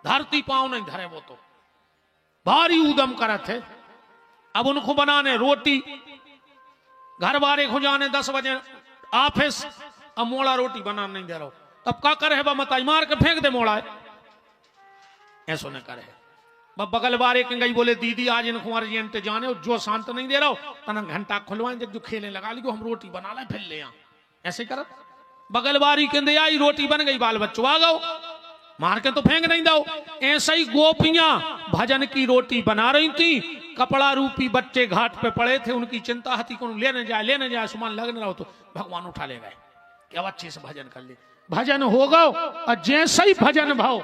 धरती पाँव नहीं धरे वो तो भारी उदम करत है। अब उनको बनाने रोटी, घर बारे को जाने 10 बजे ऑफिस, अब मोड़ा रोटी बनाने नहीं दे रहा, तब का करे बा मताई मार के फेंक दे मोड़ा, ऐसो न करे। बगल बारे के गई बोले दीदी आज इन कुंवर जी अंटे जाने जो शांत नहीं दे रहा हो तना घंटा खुलवाएं, जब जो खेलने लगा ली हम रोटी बना ले फिर ले ऐसे करत। बगल बारी के अंदर आई रोटी बन गई, बाल बच्चों आ गओ, मार के तो फेंक नहीं दो। ऐसा ही गोपियां भजन की रोटी बना रही थी, कपड़ा रूपी बच्चे घाट पे पड़े थे, उनकी चिंता थी कौन लेने जाए सुमान लगने रहो, तो भगवान उठा ले गए कि अब अच्छे से भजन कर ले। भजन हो गओ और जैसे ही भजन भाव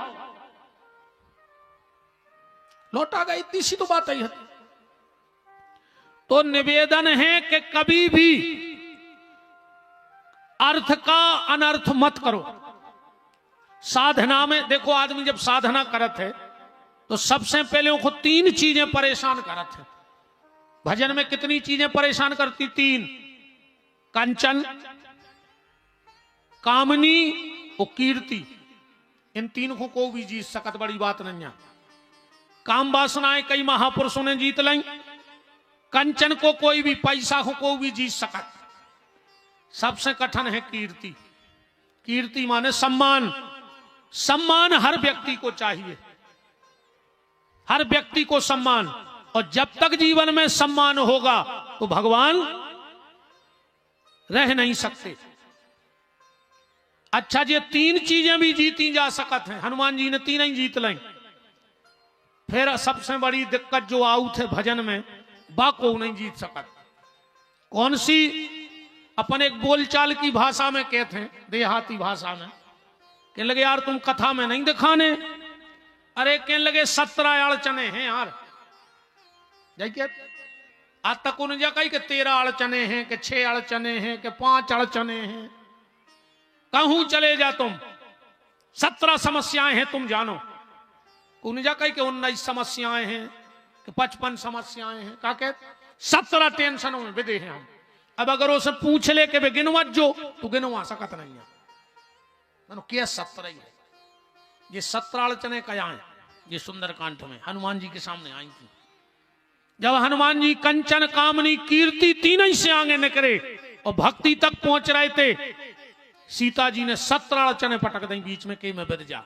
लौटा गई, इतनी सी तो बात ही है। तो निवेदन है कि कभी भी अर्थ का अनर्थ मत करो। साधना में देखो, आदमी जब साधना करत है तो सबसे पहले उनको 3 चीजें परेशान करत है। भजन में कितनी चीजें परेशान करती? 3, कंचन, कामनी और कीर्ति। इन 3 को भी जीत सकत, बड़ी बात नहीं है। काम वासनाएं कई महापुरुषों ने जीत लाई, कंचन को कोई भी, पैसा को भी जीत सकत। सबसे कठिन है कीर्ति। कीर्ति माने सम्मान। सम्मान हर व्यक्ति को चाहिए, हर व्यक्ति को सम्मान, और जब तक जीवन में सम्मान होगा तो भगवान रह नहीं सकते। अच्छा, ये 3 चीजें भी जीती जा सकत हैं, हनुमान जी ने 3 ही जीत लाई। फिर सबसे बड़ी दिक्कत जो आऊ थे भजन में, बाको नहीं जीत सकत। कौन सी? अपन एक बोलचाल की भाषा में कहते हैं, देहाती भाषा में, कहने लगे यार तुम कथा में नहीं दिखाने, अरे कहने लगे 17 अड़चने हैं यार, जाइए आज तक उन्हें जा कही कि 13 अड़चने हैं, कि 6 अड़चने हैं, कि 5 अड़चने हैं। कहूं चले जा तुम, 17 समस्याएं हैं तुम जानो। उन्हें जा कही कि 19 समस्याएं हैं, कि 55 समस्याएं हैं, का कहते 17 टेंशनों में विदे हैं हम। अब अगर उसे पूछ ले कि वे गिनवा जो, तो गिनवा सकत नहीं है। क्या 17 ही है? ये 17 अड़चने क्या है? ये सुंदरकांड में हनुमान जी के सामने आई थी। जब हनुमान जी कंचन, कामनी, कीर्ति 3 ही से आगे निकले और भक्ति तक पहुंच रहे थे, सीता जी ने 17 अड़चने पटक दी बीच में, के में बद जा।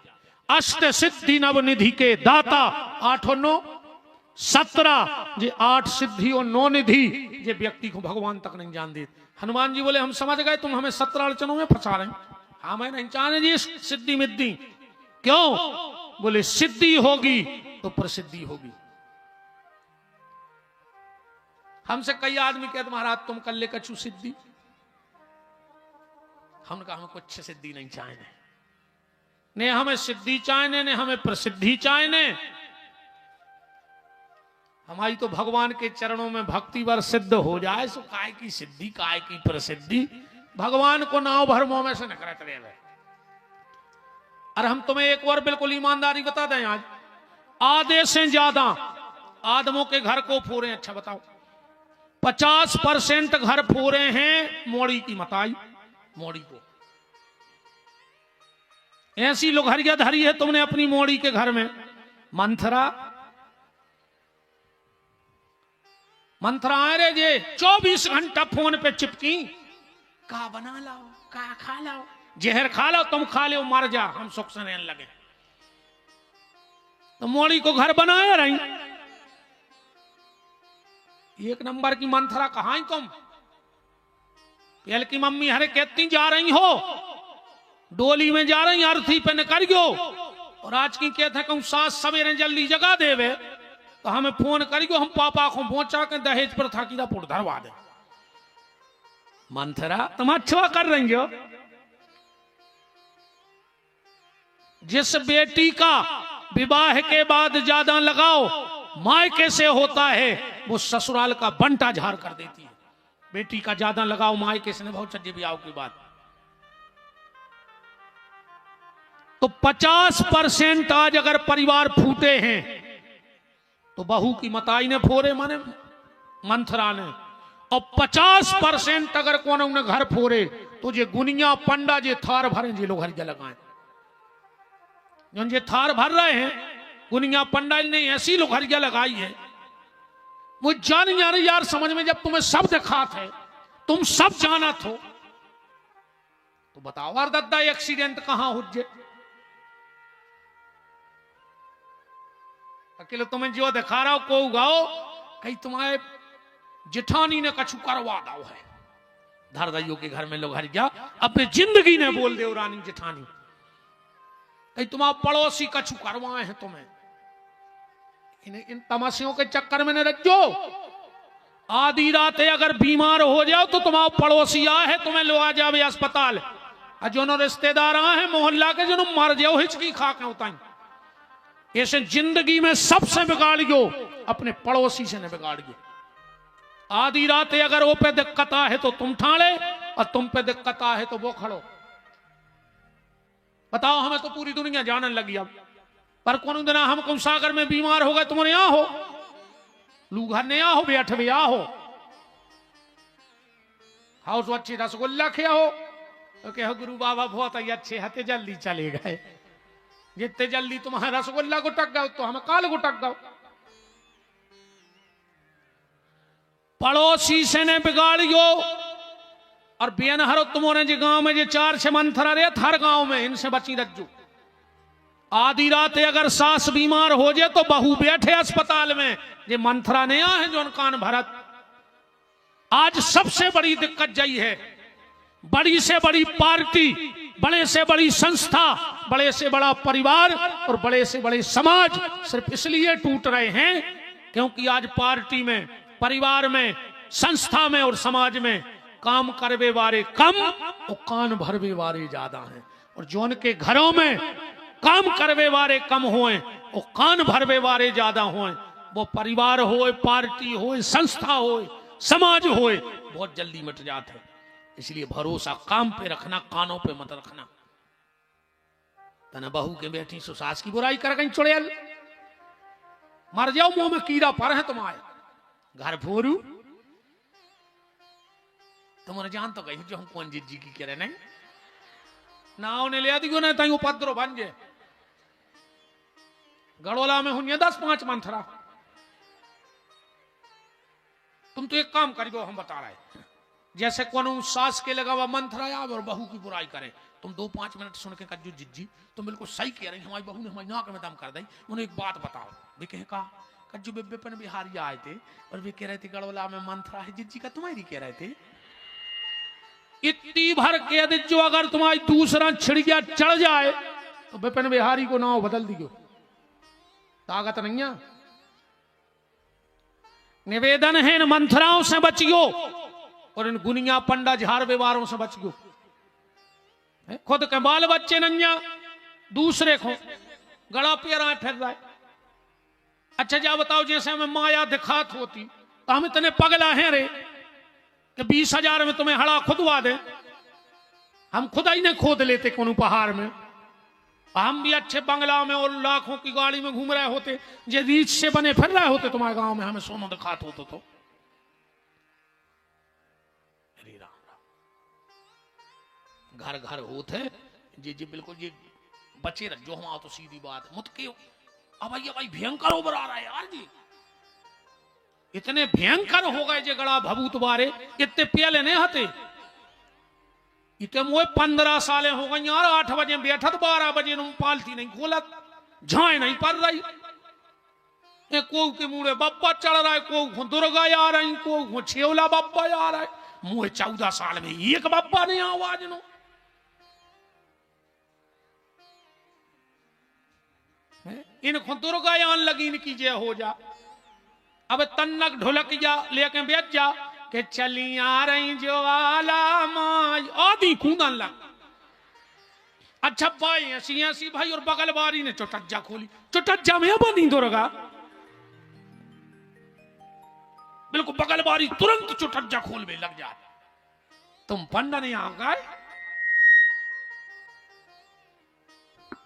अष्ट सिद्धि नव निधि के दाता, 8 और 9 17, जे 8 सिद्धि और 9 निधि, जे व्यक्ति को भगवान तक नहीं जान दे। हनुमान जी बोले हम समझ गए तुम हमें 17 अड़चनों में फंसा रहे हैं, हाँ मैं नहीं चाहने जी सिद्धि मिद्धि। क्यों? बोले सिद्धि होगी तो प्रसिद्धि होगी। हमसे कई आदमी कहते महाराज तुम कर ले कछु सिद्धि, हमने कहा हमें कुछ सिद्धि नहीं चाहने, ने हमें सिद्धि चाहने, ने हमें प्रसिद्धि चाहने। हमारी तो भगवान के चरणों में भक्ति वर सिद्ध हो जाए, सो काय की सिद्धि काय की प्रसिद्धि, भगवान को नाव भरमों में से न करते रहे। और हम तुम्हें एक और बिल्कुल ईमानदारी बता दें, आज आधे से ज्यादा आदमों के घर को फोड़े। अच्छा बताओ, 50% घर फोड़े हैं मोड़ी की मताई, मोड़ी को। ऐसी लोहरिया धरी है तुमने अपनी मोड़ी के घर में। मंथरा रे जे 24 घंटा फोन पे चिपकी, का बना लाओ, का खा लाओ, जहर खा लो, तुम खा लो मर जा, हम सुख से रहने लगे। तो मोड़ी को घर बनाया रही। एक नंबर की मंथरा कहां तुम? पहल की मम्मी हरे कहती जा रही हो, डोली में जा रही अर्थी पे निकल गयो, और आज की कहते कहूं सास सवेरे जल्दी जगा देवे तो हमें फोन करियो, हम पापा को पहुंचा के दहेज पर था कि पुट धरवा दे। मंथरा तुम अच्छा कर रही हो। जिस बेटी का विवाह के बाद ज्यादा लगाओ मायके से होता है, वो ससुराल का बंटा झाड़ कर देती है। बेटी का ज्यादा लगाओ मायके से, बहुत सज्जे ब्याह की बात। तो 50% आज अगर परिवार फूटे हैं तो बहू की मताई ने फोड़े, माने मंथरा ने। और 50% अगर कोने ने घर फोड़े तो जे गुनिया पंडा जे थार भरे जे लोग हर लगाए। जो ये थार भर रहे हैं गुनिया पंडाल ने ऐसी लोहरिया लगाई है, वो जान यार समझ में जब तुम्हें सब दिखात है, तुम सब जानत हो, तो बताओ यार दद्दा एक्सीडेंट कहां हो जे। अकेले तुम्हें जो दिखा रहा हो को उगाओ कहीं तुम्हारे जेठानी ने कछु करवा दाओ है। धारदाइयों के घर में लोग हर गया अपने जिंदगी ने बोल दे रानी जेठानी, कहीं तुम्हारे पड़ोसी कछु करवाए हैं तुम्हें। इन तमाशियों के चक्कर में न रखो। आधी रात अगर बीमार हो जाओ तो तुम्हारा पड़ोसी आए है तुम्हें लो आ जावे अस्पताल, और जो रिश्तेदार आए हैं मोहल्ला के जो मर जाओ हिचकी खा के उताई। ऐसे जिंदगी में सबसे बिगाड़ियो अपने पड़ोसी से न बिगाड़ियो। आधी रात अगर वो पे दिक्कत है तो तुम ठाणे, और तुम पे दिक्कत है तो वो खड़ो। बताओ हमें तो पूरी दुनिया जानने लगी अब, पर कौन दिन हम सागर में बीमार हो गए तुम्हारे यहां हो, लूघर ने हो बैठ भी हो, हाउस अच्छी रसगुल्ला खिया हो तो कहो गुरु बाबा बहुत ही अच्छे हते जल्दी चले गए। जितने जल्दी तुम्हारे रसगुल्ला को टक गए तो हमें काल को टक गए। पड़ोसी से ने बिगाड़ियो। और बेन हरो तुम्हारे जो गांव में जो 4-6 मंथरा रहे हर गांव में, इनसे बची रज्जू। आधी रात अगर सास बीमार हो जाए तो बहू बैठे अस्पताल में, ये मंथरा नया है जो कान भरत। आज सबसे बड़ी दिक्कत यही है, बड़ी से बड़ी पार्टी, बड़े से बड़ी संस्था, बड़े से बड़ा परिवार और बड़े से बड़े समाज सिर्फ इसलिए टूट रहे हैं क्योंकि आज पार्टी में, परिवार में, संस्था में और समाज में काम करवे वाले कम और कान भरवे वाले ज्यादा हैं। और जो उनके घरों में काम करवे वाले कम होए और कान भरवे वाले ज्यादा होए, वो परिवार होए, पार्टी होए, संस्था होए, समाज होए, बहुत जल्दी मिट जाते हैं। इसलिए भरोसा काम पे रखना, कानों पे मत रखना। तना बहू के बेटी सुसास की बुराई कर गई चुड़ैल, मर जाओ मुंह में कीड़ा पर है तुम्हारे घर फोरू। तुम्हारे जान तो गई जो हम कौन जिज्जी की कह रहे नहीं ना उन्हें ले आदि ना ताई उपद्रो बन जे। गड़ोला में हुई 10-5 मंथरा। तुम तो एक काम करियो, हम बता रहे जैसे कौन सास के लगा हुआ मंथरा याद और बहू की बुराई करे, तुम 2-5 मिनट सुन के कज्जू जिज्जी तुम बिल्कुल सही कह रही, हमारी बहू ने हमारी नाक में दम कर दी। उन्हें एक बात बताओ, वे कहे का कज्जू विपिन बिहारी आए थे और वे कह रहे थे गड़ोला में मंथरा है, जिज्जी का तुम्हारी कह रहे थे। इतनी भर कह दे जो अगर तुम्हारी दूसरा छिड़िया चढ़ जाए तो विपिन बिहारी को नाव बदल दियो, ताकत नहीं है। निवेदन है इन मंथराओं से बचियो और इन गुनिया पंडा झाड़ व्यवहारों से बचियो। खुद के बाल बच्चे नन्या दूसरे को गड़ा पियरा फिर रहा है। अच्छा जा बताओ, जैसे हमें माया दिखात होती तो हम इतने पगला हैं रे कि 20,000 में तुम्हें हड़ा खुदवा दे, हम खुदा ही ने खोद लेते कौन पहाड़ में। हम भी अच्छे बंगला में और लाखों की गाड़ी में घूम रहे होते, जे रीच से बने फिर रहे होते तुम्हारे गांव में, हमें सोना दिखात होते तो। घर घर होते जी जी बिल्कुल जी बचे रह जो हम तो सीधी बात मुतके अब भाई भयंकर ओवर आ रहा है यार जी, इतने भयंकर हो गए जे गड़ा भभूत बारे, इतने पहले नहीं हते। इतने मुझे 15 सालें हो गई यार, 8 बजे बैठा तो 12 बजे पालती नहीं खोलत, झाए नहीं पड़ रही। को के मुड़े बप्पा चढ़ रहा है, को दुर्गा आ रही, को छेवला बप्पा आ रहा है। मुझे 14 साल में एक बप्पा नहीं आवाज नो। इनको दुर्गा आन लगी इनकी जय हो जा। अब तन्नक ढोलक जा लेके बेच जा के चली आ रही जो आला माई आदि कूदन लग। अच्छा भाई ऐसी ऐसी भाई और बगल बारी ने चुटज्जा खोली, चुटज्जा में बनी दुर्गा, बिल्कुल बगल बारी तुरंत चुटज्जा खोल में लग जाए। तुम पंडा नहीं आ गए,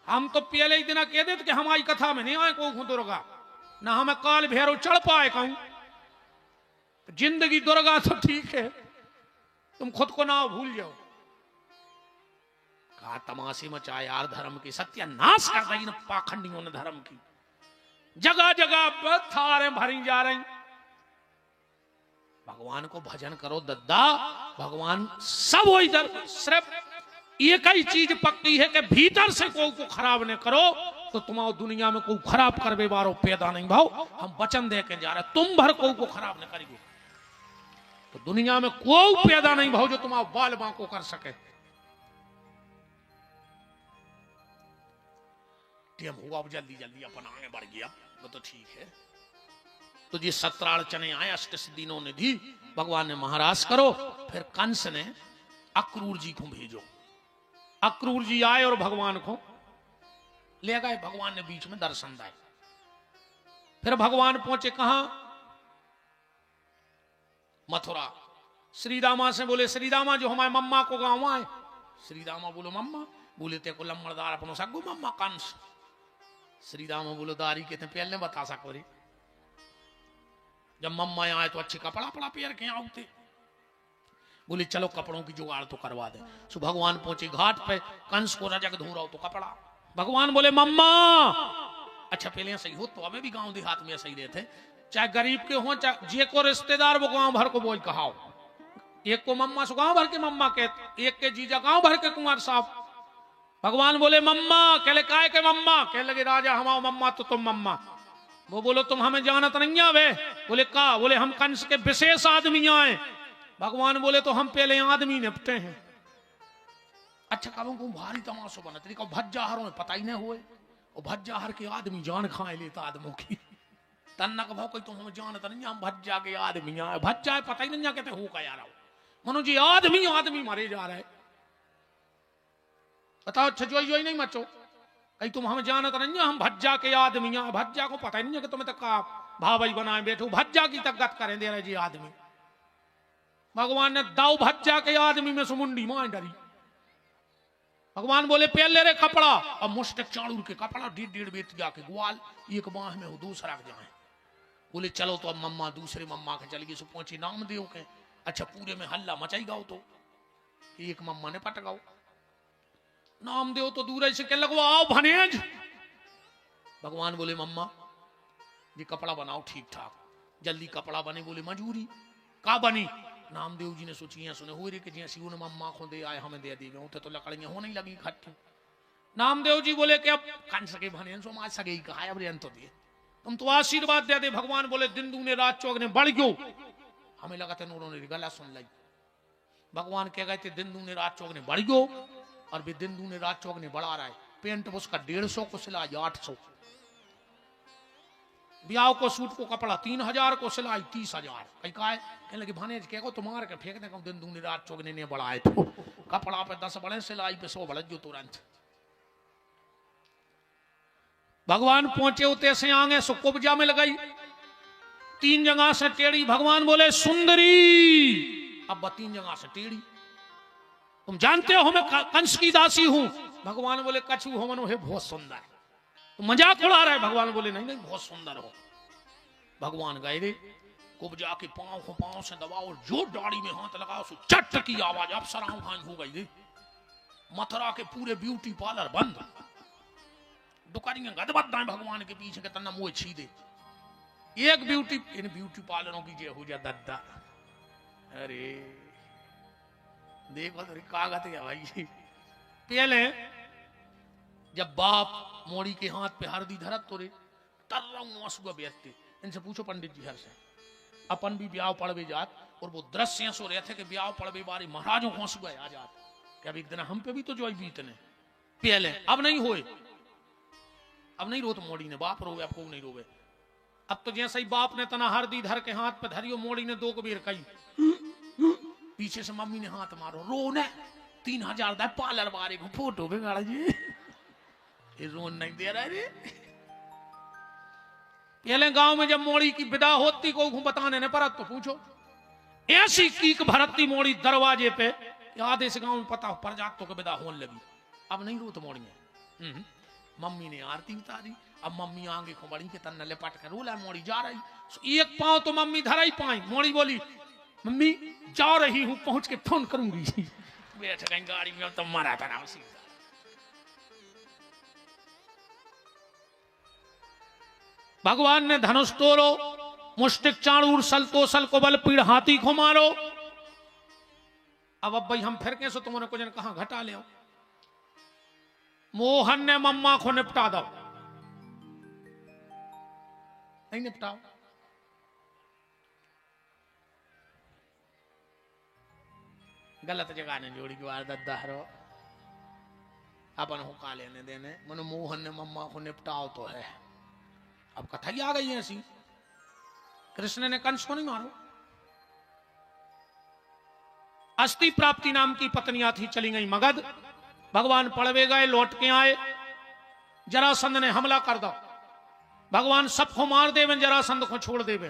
हम तो पहले ही दिन कह देते कि हमारी कथा में नहीं आए को दुर्गा, ना हमें काल भैरव चढ़ पाए कहूं। जिंदगी दुर्गा तो ठीक है, तुम खुद को ना भूल जाओ। कहा तमाशे मचा यार धर्म की, सत्यानाश कर रही न पाखंडियों ने धर्म की, जगह जगह थारे भरी जा रही। भगवान को भजन करो दद्दा, भगवान सब हो इधर, सिर्फ एक ही चीज पक्की है कि भीतर से कोई को खराब न करो तो तुम्हारा दुनिया में कोई खराब करवे बारो पैदा नहीं भाव। हम वचन दे के जा रहे, तुम भर कोई को खराब न करिए तो दुनिया में कोई पैदा नहीं भाव जो तुम्हारा बाल बांको कर सके। टीएम हुआ, अब जल्दी जल्दी अपन आगे बढ़ गया, वो तो ठीक है। तो जी 17 अड़चने आए, अष्ट सिद्धियों ने दी, भगवान ने महाराज करो। फिर कंस ने अक्रूर जी को भेजो। अक्रूर जी आए और भगवान को ले गए। भगवान ने बीच में दर्शन दिए। फिर भगवान पहुंचे कहां? मथुरा। श्री रामा से बोले, श्री रामा जो हमारे मम्मा को गांव आए। श्री रामा बोलो मम्मा, बोले ते को लम्बड़दार अपनो सगो मम्मा कंस। श्री रामा बोलो दारी के पहले बता सको रे, जब मम्मा आए तो अच्छे कपड़ा पड़ा पहन के आते। बोले चलो कपड़ों की जुगाड़ तो करवा दे। सो भगवान पहुंचे घाट पे, कंस को रजक धो रहा हो तो कपड़ा। भगवान बोले मम्मा, अच्छा पहले सही हो तो हमें भी गांव देहात में सही रहते, चाहे गरीब के हो चाहे जे को रिश्तेदार, वो गांव भर को बोल कहाओ। एक को मम्मा सो गांव भर के मम्मा कहते, एक के जीजा गांव भर के कुमार साहब। भगवान बोले मम्मा, कहले काय के मम्मा? कह लगे राजा हमारा मम्मा तो तुम मम्मा। वो बोलो तुम हमें जानत नहीं आवे। बोले का? बोले हम कंस के विशेष आदमी आए। भगवान बोले तो हम पहले आदमी निपटे हैं। अच्छा कब को भारी तमाशो बना तरीका भज्जाहारों में पता ही नहीं हुए। और भज्जाहार के आदमी जान खाए लेता आदमों की। तन्ना का भाव कोई तुम हमें जानत नहीं, हम भज्जा के आदमी आए। भज्जा है पता ही नहीं कहते हो का यार, मनो जी आदमी आदमी मारे जा रहे। बताओ अच्छा जो नहीं मचो, कहीं तुम हमें जानत नहीं, हम भज्जा के आदमी आए। भज्जा को पता ही नहीं कि तुम्हें तक भाई बनाए बैठो, भज्जा की तक करें दे रहे जी आदमी। भगवान ने दाऊ भज्जा के आदमी में सुमुंडी मार डरी। भगवान बोले पहले रे कपड़ा, अब मुष्टक चाणूर के कपड़ा 1.5 बेत जाके ग्वाल, एक बाह में हो दूसरा जाए। बोले चलो तो अब मम्मा दूसरे मम्मा के चल गई। सो पहुंची नामदेव के। अच्छा पूरे में हल्ला मचाई गाओ तो एक मम्मा ने पट गाओ। नामदेव तो दूर से कह लगो आओ भनेज। भगवान बोले मम्मा ये कपड़ा बनाओ ठीक ठाक, जल्दी कपड़ा बने। बोले मजूरी का बनी? नामदेव जी ने सोची सुने हो रे कि जैसी उन मम्मा को दे आए हमें दे दी उठे तो लकड़ियां होने लगी इकट्ठी। नामदेव जी बोले कि अब कंस के भने सो मार सके कहा अब रेन तो दिए, तुम तो आशीर्वाद दे दे। भगवान बोले दिन दूने रात चौगने बढ़ गयो। हमें लगा था उन्होंने गला सुन ली। भगवान कह गए थे दिन दूने रात चौगने बढ़ गयो, और भी दिन दूने रात चौगने बढ़ा रहा है। पेंट उसका 150 को सिलाई 800, ब्याह को सूट को कपड़ा 3000 को सिलाई 30,000। कहीं का है कहने लगे भानेज कह को तुम्हारे के फेंकने का दिन दूनी रात चौगने ने बढ़ाए तो कपड़ा पे 10 बढ़े, सिलाई पे 100 बढ़े जो तुरंत। भगवान पहुंचे उते से आगे सो कुब्जा में लगाई 3 जगह से टेढ़ी। भगवान बोले सुंदरी, अब 3 जगह से टेढ़ी। तुम जानते हो मैं कंस की दासी हूं। भगवान बोले कछु हो मनो है बहुत सुंदर। तो मजाक उड़ा रहा है। भगवान बोले नहीं नहीं बहुत सुंदर हो। भगवान गए रे कुब्जा के पांव को पांव से दबाओ, जो दाढ़ी में हाथ लगाओ सो चट की आवाज अप्सराओं खान हो गई रे। मथुरा के पूरे ब्यूटी पार्लर बंद, दुकानियां गदबद्दा भगवान के पीछे के तना मुंह छी दे। एक ब्यूटी इन ब्यूटी पार्लरों की जे हो जा दद्दा। अरे देखो तो कागज है भाई। पहले जब बाप मोड़ी के हाथ पे हरदी धरत तो रे तर बेचते। इनसे पूछो पंडित जी हर से, अपन भी ब्याह पड़वे जात और वो दृश्य सो रहे थे कि ब्याह पड़वे बारी महाराजों को हंसुआ आ जात कि अब एक दिन हम पे भी तो जो बीतने पहले। अब नहीं होए, अब नहीं रो तो मोड़ी ने बाप रोवे, अब को नहीं रोवे। अब तो जैसे ही बाप ने तना हरदी धर के हाथ पे धरियो, मोड़ी ने 2 बेर कही, पीछे से मम्मी ने हाथ मारो रो ने 3000 दा पार्लर बारे को फोटो बिगाड़ जी। ये रोन नहीं दे रहा रे। पहले गांव में जब मोड़ी की विदा होती को बताने ने परत तो पूछो, ऐसी कीक भरती मोड़ी दरवाजे पे आधे से गांव में पता पर जात तो विदा होने लगी। अब नहीं रो तो मोड़ी में। मम्मी ने आरती उतारी। अब मम्मी आगे को बड़ी के तन्ना लिपट कर रोला, मोड़ी जा रही। एक पांव तो मम्मी धरा ही पाई। मोड़ी बोली मम्मी जा रही हूं, पहुंच के फोन करूंगी। बैठ गई गाड़ी में, तो मारा था ना उसी। भगवान ने धनुष तोड़ो, मुष्टिक चाणूर सल तो सल को बल पीड़ हाथी को मारो। अब भाई हम फिर कैसे तुमने कुछ कहा घटा ले। मोहन ने मम्मा को निपटा दो, नहीं निपटाओ। गलत जगह ने जोड़ी की बार दद्दारो अपन हो का लेने देने। मन मोहन ने मम्मा को निपटाओ तो है। अब कथा ही आ गई है ऐसी। कृष्ण ने कंस को नहीं मारो। अस्थि प्राप्ति नाम की पत्नियां थी, चली गई मगध। भगवान पड़वे गए, लौट के आए। जरासंध ने हमला कर दो। भगवान सबको मार देवे, जरासंध को छोड़ देवे।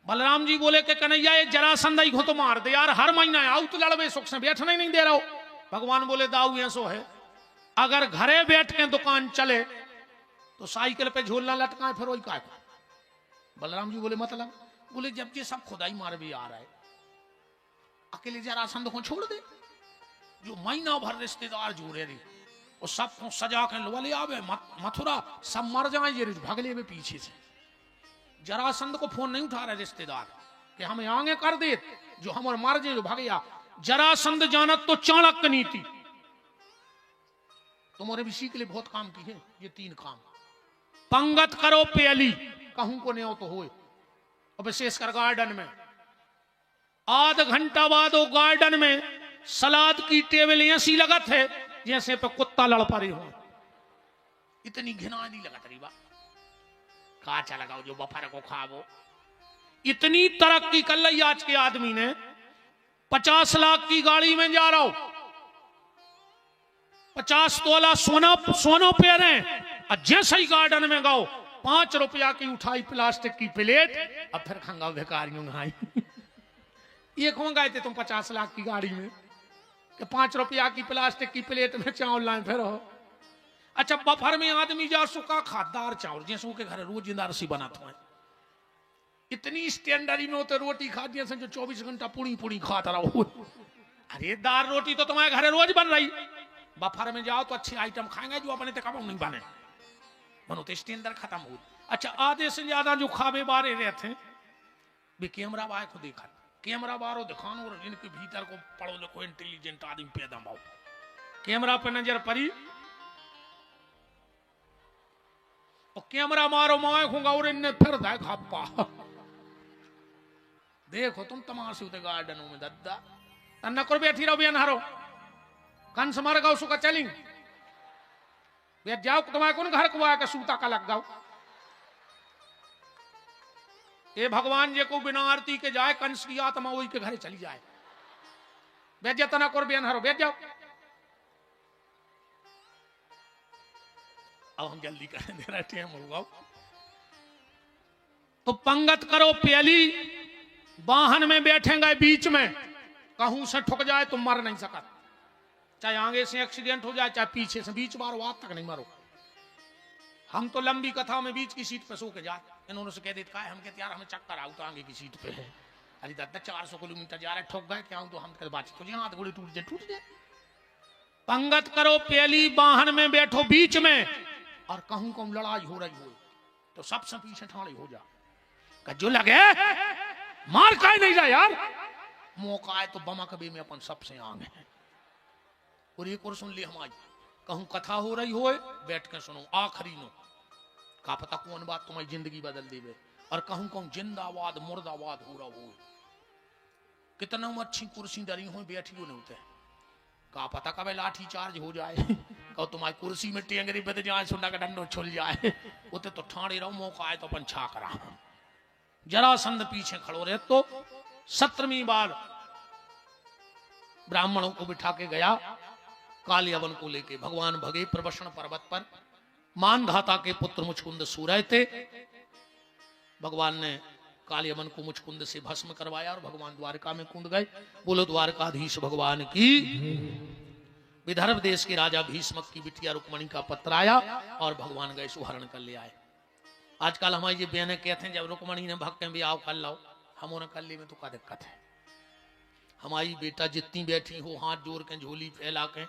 बलराम जी बोले कि कन्हैया ये जरासंध ही को तो मार दे यार, हर महीना आओ तो लड़वे, सुख से बैठना ही नहीं दे रहा हो। भगवान बोले दाऊ ऐसो है, अगर घरे बैठ के दुकान चले तो साइकिल पे झोलना लटका फिर वही का। बलराम जी बोले मतलब? बोले जब ये सब खुदाई मार भी आ रहा है, अकेले जरासंध को छोड़ दे। जो महीना भर रिश्तेदार जुड़े रहे और सबको सजा के लोले आवे मथुरा, सब मर जाए ये भगले में पीछे से। जरासंध को फोन नहीं उठा रहे रिश्तेदार कि हमें आगे कर दे, जो हमारे मर जाए जो भाग गया। जरासंध जानत तो चाणक्य नीति। तुम्हारे भी सीख ले, बहुत काम की है ये 3 काम। पंगत करो पहली, कहूं को नहीं हो तो होए। और विशेषकर गार्डन में आध घंटा बाद वो गार्डन में सलाद की टेबल ऐसी लगत है जैसे पे कुत्ता लड़ पड़े हो। इतनी घिना नहीं लगत रही बा। काचा लगाओ जो बफर को खाओ। इतनी तरक्की कर ली आज के आदमी ने। 50 लाख की गाड़ी में जा रहा हो, 50 तोला सोनो पहने, और जैसे ही गार्डन में गो 5 रुपया की उठाई प्लास्टिक की प्लेट, अब फिर खंगा भिखारियों खाई। ये कौन गए थे तुम 50 लाख की गाड़ी में कि 5 रुपया की प्लास्टिक की प्लेट में चावल लाए फिर हो। अच्छा बफर में आदमी जा सुखा खादार चावल जैसे के घर रोज इंदारसी बनाते हैं। इतनी स्टैंडर्ड में होते रोटी खा दिया जो 24 घंटा पुड़ी पुड़ी खाता रहो। अरे दाल रोटी तो तुम्हारे घर रोज बन रही। बफर में जाओ तो अच्छी आइटम खाएंगे जो अपने तक नहीं बने, बनो तो स्टैंडर्ड खत्म हो। अच्छा आधे से ज्यादा जो खावे बारे रहते वे कैमरा बाय को देखा, कैमरा बारो दिखानो और इनके भीतर को पढ़ो लिखो इंटेलिजेंट आदमी पैदा हो। कैमरा पे नजर पड़ी और कैमरा मारो माए होगा और इनने फिर दाए खापा। देखो तुम तमाशे होते गार्डनों में दद्दा तन्ना कर बैठी रहो बियान हारो कंस मार गाओ सुखा चलिंग बैठ जाओ। तुम्हारे कौन घर को आया सूता का लग जाओ। ये भगवान जी को बिना आरती के जाए कंस की आत्मा वही के घर चली जाए। बैठ जा तना कर बियान हारो बैठ जाओ। अब हम जल्दी करें मेरा टाइम होगा। तो पंगत करो पहली, वाहन में बैठेंगे बीच में, कहूं से ठुक जाए तो मर नहीं सकता। चाहे आगे से एक्सीडेंट हो जाए चाहे पीछे से, बीच मारो आज तक नहीं मारो। हम तो लंबी कथा में बीच की सीट पे सो के जाए। इन्होंने से कह देता है हम कहते यार हमें चक्कर आओ तो आगे की सीट पे है। अरे दादा 400 किलोमीटर जा रहे ठोक गए क्या तो हम बात तो हाथ गोली टूट जाए। पंगत करो पहली, वाहन में बैठो बीच में, और कहूं कहूं लड़ाई हो रही हो तो सबसे पीछे ठाणे हो जा। जो लगे मार का नहीं जा यार, मौका है तो बमा कभी में अपन सबसे आगे है। और एक और सुन ली हमारी, कहूं कथा हो रही हो बैठ के सुनो आखिरी नो का पता कौन बात तुम्हारी जिंदगी बदल देवे। और कहूं कहूं जिंदाबाद मुर्दाबाद हो रहा हो। कितना अच्छी कुर्सी डरी हो बैठी हो नहीं होते का पता कब लाठी चार्ज हो जाए कहो तुम्हारी कुर्सी में टेंगरी बद जाए सुना का डंडो छुल जाए। उते तो ठाणे रहो मौका आए तो अपन छा करा। जरासंध पीछे खड़ो रहे तो 17वीं बार ब्राह्मणों को बिठा के गया कालियावन को लेके। भगवान भगे प्रवशन पर्वत पर, मानधाता के पुत्र मुचकुंद सो रहे थे। भगवान ने कालियावन को मुचकुंद से भस्म करवाया और भगवान द्वारका में कूद गए। बोलो द्वारकाधीश भगवान की। विदर्भ देश के राजा भीष्मक की बिटिया रुक्मणी का पत्र आया और भगवान गए सुहरण कर ले आए। आजकल हमारी ये बहनें कहते हैं जब रुक्मणी ने भक्त भी आओ कर लो, हम उन्हें कर ले में तो क्या दिक्कत है। हमारी बेटा जितनी बैठी हो हाथ जोड़ के झोली फैला के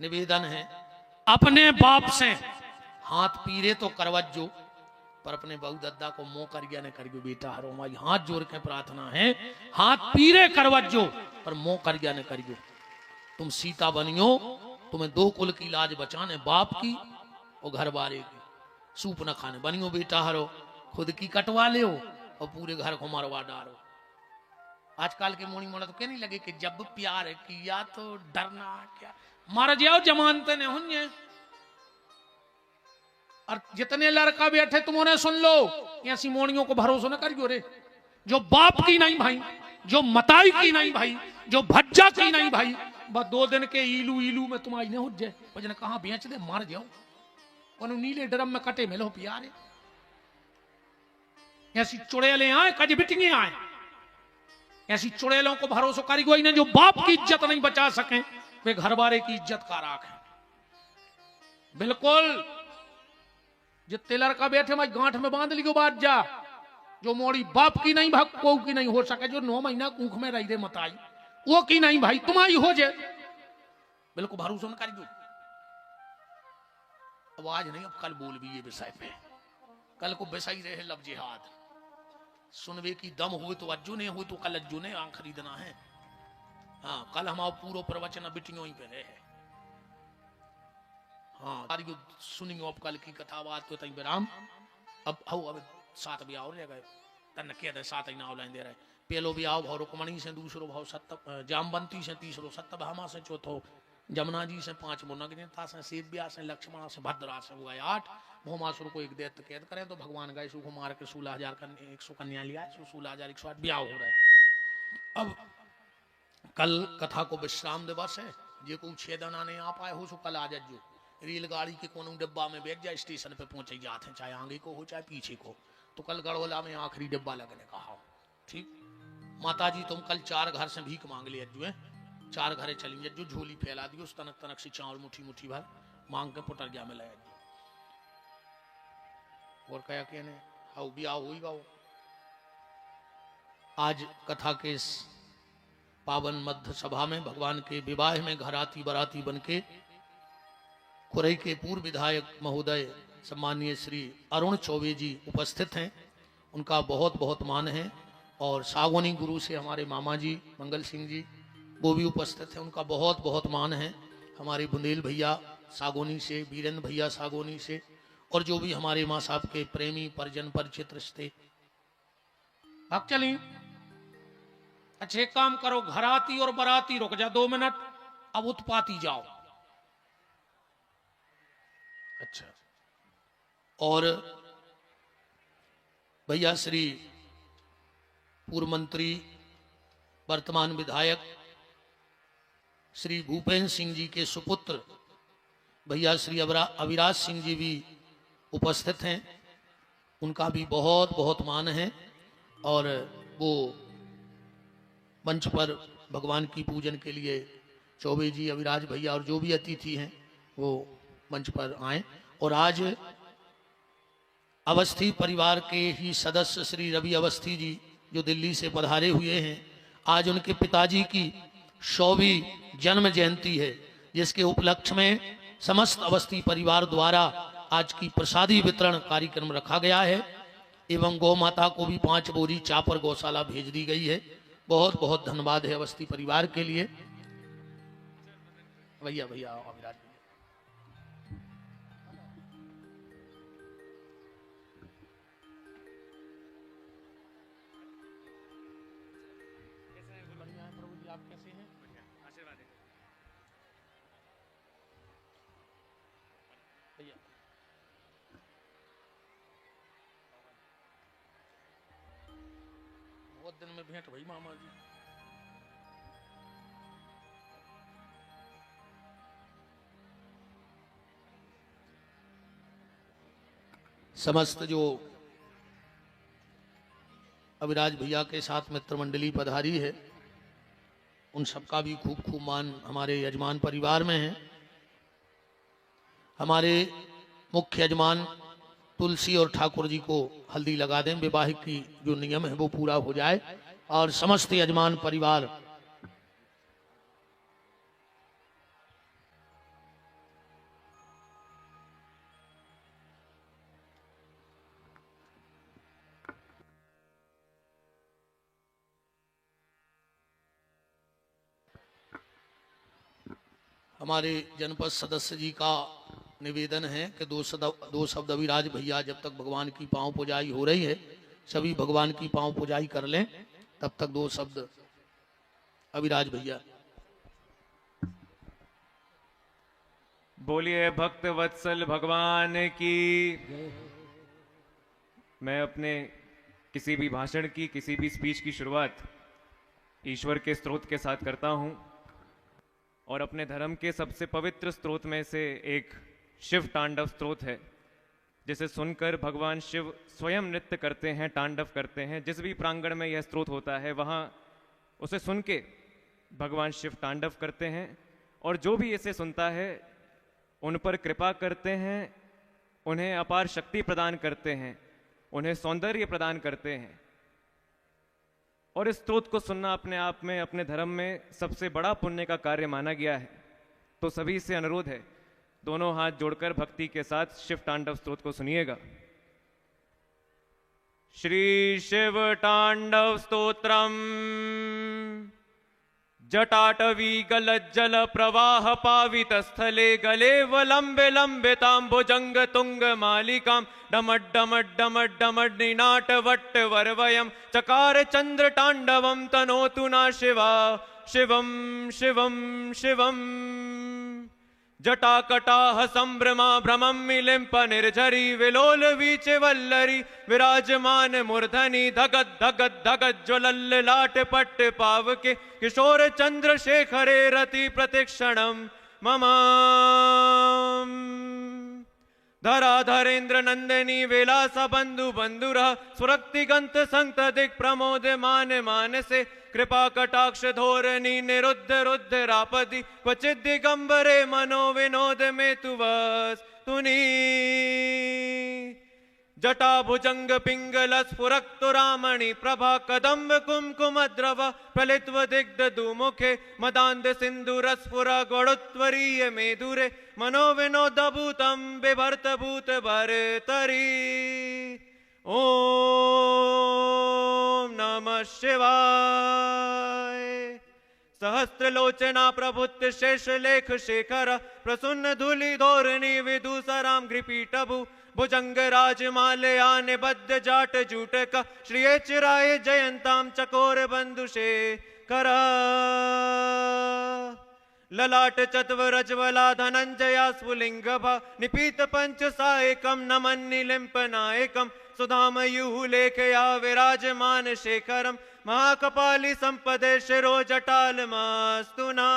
निवेदन है अपने बाप से हाथ पीरे तो करवत जो पर अपने बहू दद्दा को मोह कर गया ने करियो बेटा हरो माई हाथ जोड़ के प्रार्थना है, हाथ पीरे करवजो पर मोह कर गया ने करियो। तुम सीता बनियो, तुम्हें दो कुल की लाज बचाने, बाप की और घर वाले की, सूप न खाने बनियो बेटा हरो, खुद की कटवा ले और पूरे घर को मरवा डालो। आजकल के मोनी मोड़ा तो क्या नहीं लगे कि जब प्यार किया तो डरना क्या, मर जाओ जमानते ने हुन्ये। और जितने लड़का बैठे तुम उन्हें सुन लो, ऐसी मोनियों को भरोसा न करियो रे, जो बाप की नहीं भाई, जो मताई की नहीं भाई, जो भज्जा की नहीं भाई, बस 2 दिन के ईलू ईलू में तुम आई नहीं हो जाए, वजन कहां बेच दे मर जाओ, उन नीले ड्रम में कटे मिलो प्यारे। ऐसी चुड़ैलें आए कज बिटिंगे आए, ऐसी चुड़ैलों को भरोसा करियो ही नहीं, जो बाप की इज्जत नहीं बचा सके वे घर वाले की इज्जत का राख है। बिल्कुल जितने लड़का बैठे मैं गांठ में बांध लियो बात जा, जो मोड़ी बाप की नहीं भाग को की नहीं हो सके, जो 9 महीना कूख में रही दे मताई वो की नहीं भाई तुम्हारी हो जाए, बिल्कुल भरोसा न कर दो। अब आज नहीं अब कल बोल भी ये विषय पे, कल को विषय रहे लब जिहाद, सुनवे की दम हुए तो अज्जू ने हुए तो कल अज्जू ने आंख खरीदना है। हाँ कल हमारा पूरा प्रवचन बिटियों ही पे रहे। हाँ सुनियो अब कल की कथा बात तो तई विराम। अब 7 भी और रह गए, तन के दे 7 ही नाव लाइन दे रहे, पहलो भी आओ भाव रुक्मणी से, दूसरो भाव सत्य जामवंती से, तीसरो सत्यभामा से, चौथो जमुना जी से, 5 नग्नता से, सेव्या से, लक्ष्मणा से, भद्रा से हो गए 8। भौमासुर को एक दैत्य कैद करें तो भगवान गए सुख मार के 16,000 100 कन्या लिया, 16,108 ब्याह हो रहे। अब कल कथा को विश्राम दिवस है, जे को छेदन आने आ पाए हो सो कल आ जाजो, रेलगाड़ी के कोनो डिब्बा में बैठ जाए, स्टेशन पे पहुंचे जाते हैं, चाहे आगे को हो चाहे पीछे को, तो कल गड़ोला में आखिरी डिब्बा लगने का हो। ठीक माता जी तुम कल 4 घर से भीख मांग लिया जो है, 4 घरे चली जो झोली फैला दी, उस तनक तनक से चावल मुठी मुठी भर मांग के पुटर गया में लाया जी। और कया कहने हाउ भी आओ हुई गाओ। आज कथा के इस पावन मध्य सभा में भगवान के विवाह में घराती बराती बनके खुरई के पूर्व विधायक महोदय सम्मानीय श्री अरुण चौबे जी उपस्थित हैं, उनका बहुत बहुत मान है। और सागोनी गुरु से हमारे मामा जी मंगल सिंह जी वो भी उपस्थित हैं, उनका बहुत बहुत मान है। हमारे बुंदेल भैया सागोनी से, वीरेंद्र भैया सागोनी से, और जो भी हमारे माँ साहब के प्रेमी परिजन परिचित रिश्ते। अब चलिए अच्छे काम करो, घराती और बराती रुक जा 2 मिनट, अब उत्पाती जाओ। अच्छा और भैया श्री पूर्व मंत्री वर्तमान विधायक श्री भूपेंद्र सिंह जी के सुपुत्र भैया श्री अविराज सिंह जी भी उपस्थित हैं, उनका भी बहुत बहुत मान है। और वो मंच पर भगवान की पूजन के लिए चौबे जी, अविराज भैया और जो भी अतिथि हैं वो मंच पर आए। और आज अवस्थी परिवार के ही सदस्य श्री रवि अवस्थी जी जो दिल्ली से पधारे हुए हैं, आज उनके पिताजी की 100वीं जन्म जयंती है, जिसके उपलक्ष्य में समस्त अवस्थी परिवार द्वारा आज की प्रसादी वितरण कार्यक्रम रखा गया है। एवं गौ माता को भी 5 बोरी चापर गौशाला भेज दी गई है। बहुत बहुत धन्यवाद है अवस्थी परिवार के लिए। भैया भैया अविराज आप कैसे हैं? आशीर्वाद भैया। बहुत दिन में भेंट भाई मामा जी। समस्त जो अविराज भैया के साथ मित्र मंडली पधारी है, उन सबका भी खूब खूब मान हमारे यजमान परिवार में है। हमारे मुख्य यजमान तुलसी और ठाकुर जी को हल्दी लगा दें, विवाहिक की जो नियम है वो पूरा हो जाए। और समस्त यजमान परिवार हमारे जनपद सदस्य जी का निवेदन है कि दो शब्द अभिराज भैया, जब तक भगवान की पांव पुजाई हो रही है, सभी भगवान की पांव पुजाई कर लें, तब तक दो शब्द अभिराज भैया। बोलिए भक्त वत्सल भगवान की। मैं अपने किसी भी भाषण की, किसी भी स्पीच की शुरुआत ईश्वर के स्त्रोत के साथ करता हूं, और अपने धर्म के सबसे पवित्र स्त्रोत में से एक शिव तांडव स्त्रोत है, जिसे सुनकर भगवान शिव स्वयं नृत्य करते हैं, तांडव करते हैं। जिस भी प्रांगण में यह स्त्रोत होता है वहां उसे सुन के भगवान शिव तांडव करते हैं, और जो भी इसे सुनता है उन पर कृपा करते हैं, उन्हें अपार शक्ति प्रदान करते हैं, उन्हें सौंदर्य प्रदान करते हैं। और इस स्तोत्र को सुनना अपने आप में, अपने धर्म में सबसे बड़ा पुण्य का कार्य माना गया है। तो सभी से अनुरोध है, दोनों हाथ जोड़कर भक्ति के साथ शिव तांडव स्तोत्र को सुनिएगा। श्री शिव तांडव स्तोत्रम। जटाटवी गलज्जल प्रवाह पावित स्थले गले वलंबे लंबितां भुजंग तुंग मालिकां डमड डमड डमड डमड निनाट वट्ट वरवयं चकार चंद्र तांडवं तनोतु ना शिवा शिवम शिवम शिवम। जटाकटाह संभ्रमा भ्रमं मिलिंप निर्झरी विलोल वीचे वल्लरी विराजमान मूर्धनि धगत धगत धगत ज्वलल लाट पट्ट पावके किशोर चंद्र शेखरे रति प्रतिक्षणम मम। धराधरेन्द्र नंदिनी विलास बंधु बंधुरः सुरक्तिगंत संत दिक् प्रमोद मान मानसे कृपा कटाक्ष धोरणी निरुद्ध रुद्रापदि क्वचित् दिगंबरे मनो विनोद में तुवस तुनी। जटा भुजंग पिंगल स्फुरक्तुरामणि प्रभा कदम्ब कुमकुम द्रव प्रलित्व दिग्ध दुमुखे मदांध सिंधुर स्फुर गौड़ोत्वरीय मेधुरे मनो विनोद भूतम बिभर्त भूत भरतरी। ओम नमः शिवाय। सहस्त्रलोचना प्रभुत शेष लेख शेखर प्रसन्न धूलि धोरणी विदुसराम गृपीटभु भुजंग राजमालयान बद्ध जाट जूटक श्रिये चिराय जयंताम चकोर बंधुषे करा। ललाट चत्व रजवला धनंजया स्फुलिंग भा निपीत पंच सायकम नमन निलिंप नायकम सुधामयूः लेखया विराजमान शेखरम महाकपाली संपदे शिरो जटाल मास्तुना।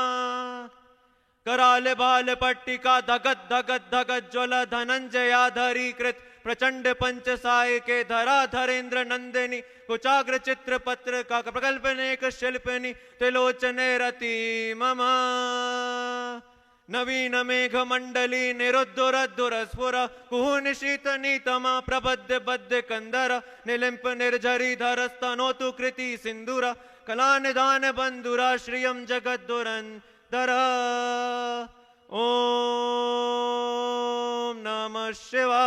कराल बाल पट्टिका धगत धगत धगत ज्वल धनंजया धरीकृत प्रचंड पंच साय के धरा धरेन्द्र नंदिनी कुचाग्र चित्र पत्र का प्रकल्पनेक शिल्पनि त्रिलोचने रति मम। नवीन मेघ मंडली निरुद्धुरद्धुर स्फुर कुहून शीत नीतमा प्रबद्ध बद्ध कंदर निलिंप निर्झरी धरस्तनोतु कृति सिंधुर कला निधान बंधुरा श्रियम जगद्दुरंधर। ओम नमः शिवाय।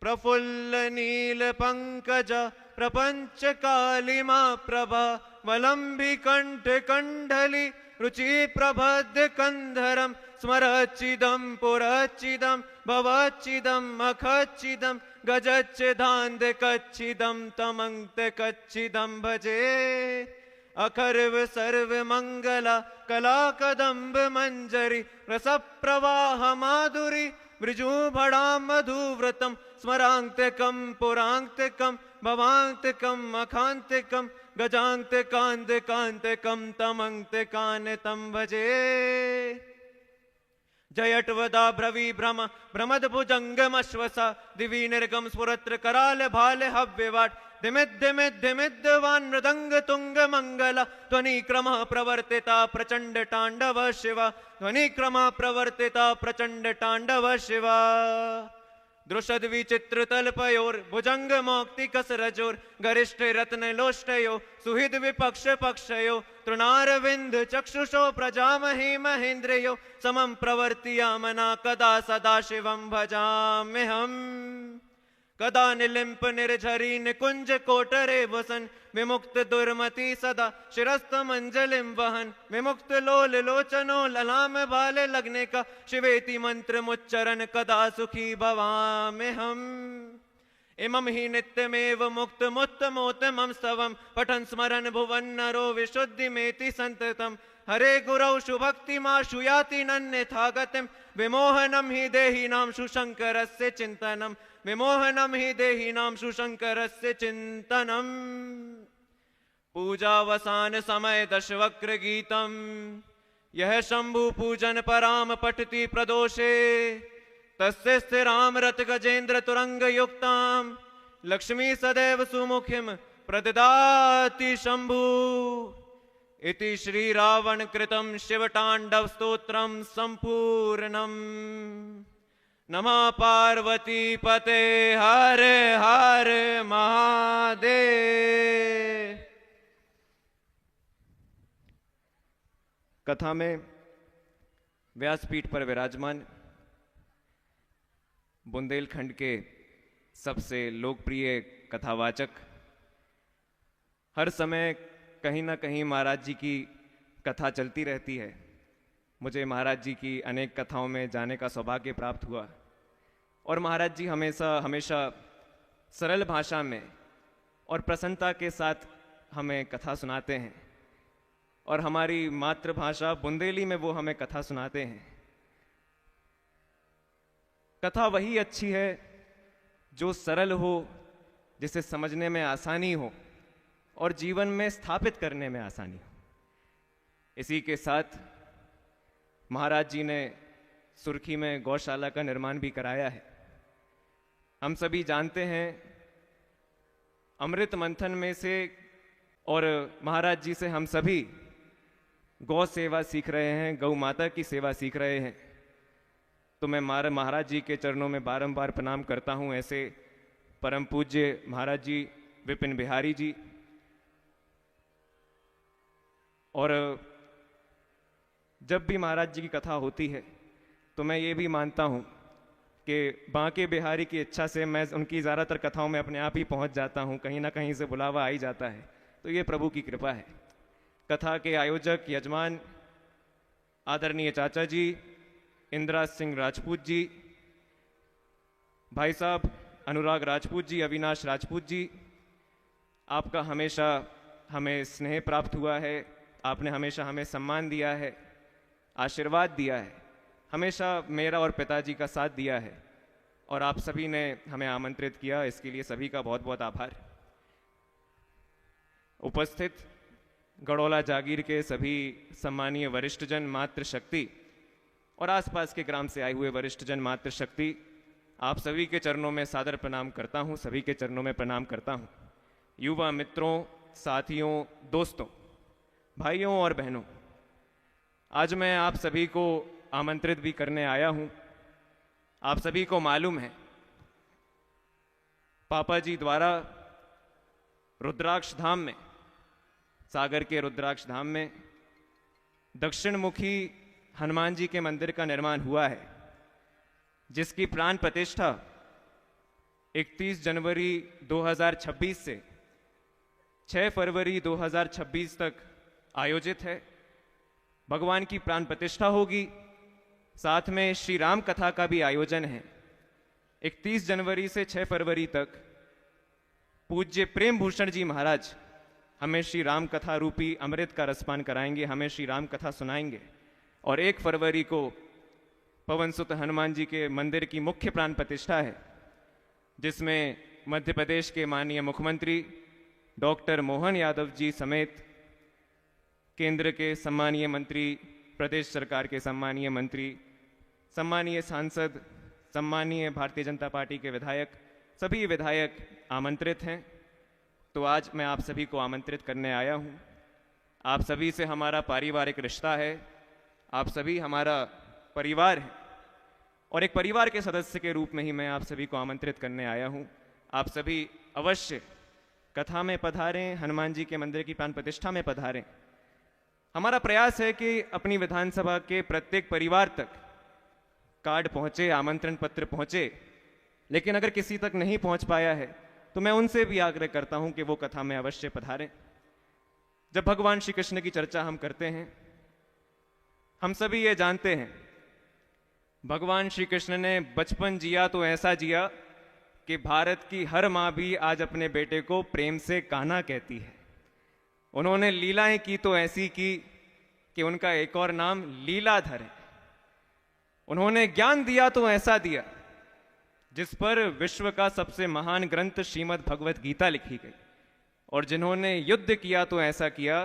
प्रफुल्ल नील पंकज प्रपंच कालिमा प्रभा वलंबी कंठ कंडली रुचि प्रबद्ध कंधरम स्मरचिदम पुरचिदम भवचिदम मखचिदम गजच्चिदांध कच्चिदम तमंत कच्चिदम भजे। अखर्व सर्व मंगला कला कदम्ब मंजरी रस प्रवाह माधुरी मृजु भड़ा मधुव्रतम स्मरांतकम पुरांतकम भवांतकम मखांतकम गजांत कांत कांतकम तमंत कानतम भजे। जयटवदा भ्रवी भ्रम भ्रमद भुजंगमश्वसा दिवी निर्गम स्फुरत्र कराल भाल हव्यवाट दिमिद दिमिद दिमिद्वान् मृदंग तुंग मंगला ध्वनि क्रमः प्रवर्तिता प्रचंड तांडव शिवा ध्वनि क्रमः प्रवर्तिता प्रचंड तांडव शिवा। दृषद विचित्र तल्पयोर भुजंग मौक्तिक सरजोर गरिष्ठ रत्न लोष्टयो सुहृद विपक्ष पक्षयो तृणारविंद चक्षुषो प्रजामहि महेन्द्रयो समं प्रवर्तियामना कदा सदा शिवं भजाम्यहम्। कदा निलिंप निर्झरी निकुंज कोटरे वसन, विमुक्त दुर्मति सदा शिरस्त मंजलिम वहन, विमुक्त लोल लोचनो ललाम भाले लगने का, शिवेति मंत्र मुच्चरण कदा सुखी भवामि हम। इमं हि नित्यमेव मुक्त मुत्तमोत्तमं स्तवं, पठन् स्मरन् भुवन् नरो विशुद्धिमेति संततम्। हरे गुरौ शुभक्तिमाशु याति नन्यथा गतिं, विमोहनं हि देहिनां शुशङ्करस्य चिन्तनं, विमोहनं हि देहिनां शुशङ्करस्य चिन्तनम्। पूजावसान समय दशवक्र गीतम, यह शंभु पूजन पराम पठति प्रदोषे, तस्य स्थिराम रत गजेन्द्र तुरंग युक्ताम, लक्ष्मी सदैव सुमुखिम प्रददाति शंभु। इति श्री रावण कृतं शिवतांडव स्तोत्रम संपूर्णम। नमः पार्वती पते हर हर महादेव। कथा में व्यासपीठ पर विराजमान बुंदेलखंड के सबसे लोकप्रिय कथावाचक, हर समय कहीं ना कहीं महाराज जी की कथा चलती रहती है। मुझे महाराज जी की अनेक कथाओं में जाने का सौभाग्य प्राप्त हुआ और महाराज जी हमेशा सरल भाषा में और प्रसन्नता के साथ हमें कथा सुनाते हैं और हमारी मातृभाषा बुंदेली में वो हमें कथा सुनाते हैं। कथा वही अच्छी है जो सरल हो, जिसे समझने में आसानी हो और जीवन में स्थापित करने में आसानी हो। इसी के साथ महाराज जी ने सुर्खी में गौशाला का निर्माण भी कराया है। हम सभी जानते हैं अमृत मंथन में से और महाराज जी से हम सभी गौ सेवा सीख रहे हैं, गौ माता की सेवा सीख रहे हैं। तो मैं महाराज जी के चरणों में बारंबार प्रणाम करता हूं। ऐसे परम पूज्य महाराज जी विपिन बिहारी जी, और जब भी महाराज जी की कथा होती है तो मैं ये भी मानता हूँ कि बांके बिहारी की इच्छा से मैं उनकी ज़्यादातर कथाओं में अपने आप ही पहुँच जाता हूँ, कहीं ना कहीं से बुलावा आ ही जाता है। तो ये प्रभु की कृपा है। कथा के आयोजक यजमान आदरणीय चाचा जी इंदिरा सिंह राजपूत जी, भाई साहब अनुराग राजपूत जी, अविनाश राजपूत जी, आपका हमेशा हमें स्नेह प्राप्त हुआ है। आपने हमेशा हमें सम्मान दिया है, आशीर्वाद दिया है, हमेशा मेरा और पिताजी का साथ दिया है और आप सभी ने हमें आमंत्रित किया, इसके लिए सभी का बहुत बहुत आभार। उपस्थित गड़ौला जागीर के सभी सम्मानीय वरिष्ठजन मातृशक्ति और आसपास के ग्राम से आए हुए वरिष्ठजन मातृशक्ति, आप सभी के चरणों में सादर प्रणाम करता हूं, सभी के चरणों में प्रणाम करता हूं। युवा मित्रों, साथियों, दोस्तों, भाइयों और बहनों, आज मैं आप सभी को आमंत्रित भी करने आया हूं। आप सभी को मालूम है पापा जी द्वारा रुद्राक्ष धाम में, सागर के रुद्राक्ष धाम में दक्षिण मुखी हनुमान जी के मंदिर का निर्माण हुआ है, जिसकी प्राण प्रतिष्ठा 31 जनवरी 2026 से 6 फरवरी 2026 तक आयोजित है। भगवान की प्राण प्रतिष्ठा होगी, साथ में श्री राम कथा का भी आयोजन है। 31 जनवरी से 6 फरवरी तक पूज्य प्रेम भूषण जी महाराज हमें श्री राम कथा रूपी अमृत का रसपान कराएंगे, हमें श्री राम कथा सुनाएंगे। और 1 फरवरी को पवन सुत हनुमान जी के मंदिर की मुख्य प्राण प्रतिष्ठा है, जिसमें मध्य प्रदेश के माननीय मुख्यमंत्री डॉक्टर मोहन यादव जी समेत केंद्र के सम्मानीय मंत्री, प्रदेश सरकार के सम्मानीय मंत्री, सम्मानीय सांसद, सम्मानीय भारतीय जनता पार्टी के विधायक, सभी विधायक आमंत्रित हैं। तो आज मैं आप सभी को आमंत्रित करने आया हूं। आप सभी से हमारा पारिवारिक रिश्ता है, आप सभी हमारा परिवार है और एक परिवार के सदस्य के रूप में ही मैं आप सभी को आमंत्रित करने आया हूं। आप सभी अवश्य कथा में पधारें, हनुमान जी के मंदिर की प्राण प्रतिष्ठा में पधारें। हमारा प्रयास है कि अपनी विधानसभा के प्रत्येक परिवार तक कार्ड पहुंचे, आमंत्रण पत्र पहुंचे, लेकिन अगर किसी तक नहीं पहुंच पाया है तो मैं उनसे भी आग्रह करता हूं कि वो कथा में अवश्य पधारें। जब भगवान श्री कृष्ण की चर्चा हम करते हैं, हम सभी ये जानते हैं भगवान श्री कृष्ण ने बचपन जिया तो ऐसा जिया कि भारत की हर माँ भी आज अपने बेटे को प्रेम से कान्हा कहती है। उन्होंने लीलाएं की तो ऐसी की कि उनका एक और नाम लीलाधर है। उन्होंने ज्ञान दिया तो ऐसा दिया जिस पर विश्व का सबसे महान ग्रंथ श्रीमद् भगवत गीता लिखी गई। और जिन्होंने युद्ध किया तो ऐसा किया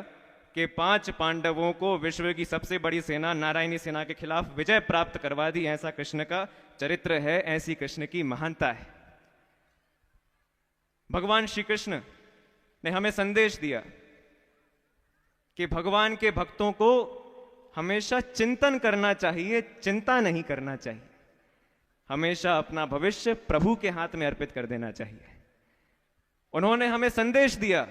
कि 5 पांडवों को विश्व की सबसे बड़ी सेना नारायणी सेना के खिलाफ विजय प्राप्त करवा दी। ऐसा कृष्ण का चरित्र है, ऐसी कृष्ण की महानता है। भगवान श्री कृष्ण ने हमें संदेश दिया कि भगवान के भक्तों को हमेशा चिंतन करना चाहिए, चिंता नहीं करना चाहिए। हमेशा अपना भविष्य प्रभु के हाथ में अर्पित कर देना चाहिए। उन्होंने हमें संदेश दिया,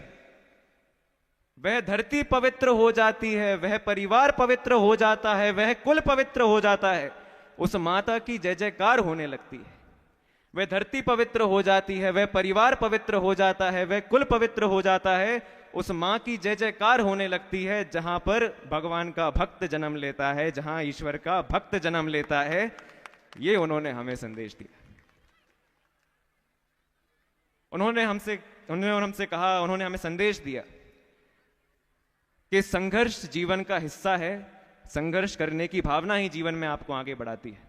वह धरती पवित्र हो जाती है, वह परिवार पवित्र हो जाता है, वह कुल पवित्र हो जाता है, उस माता की जय जयकार होने लगती है। वह धरती पवित्र हो जाती है, वह परिवार पवित्र हो जाता है, वह कुल पवित्र हो जाता है, उस मां की जय जयकार होने लगती है जहां पर भगवान का भक्त जन्म लेता है, जहां ईश्वर का भक्त जन्म लेता है। ये उन्होंने हमें संदेश दिया। उन्होंने हमसे कहा, उन्होंने हमें संदेश दिया कि संघर्ष जीवन का हिस्सा है। संघर्ष करने की भावना ही जीवन में आपको आगे बढ़ाती है।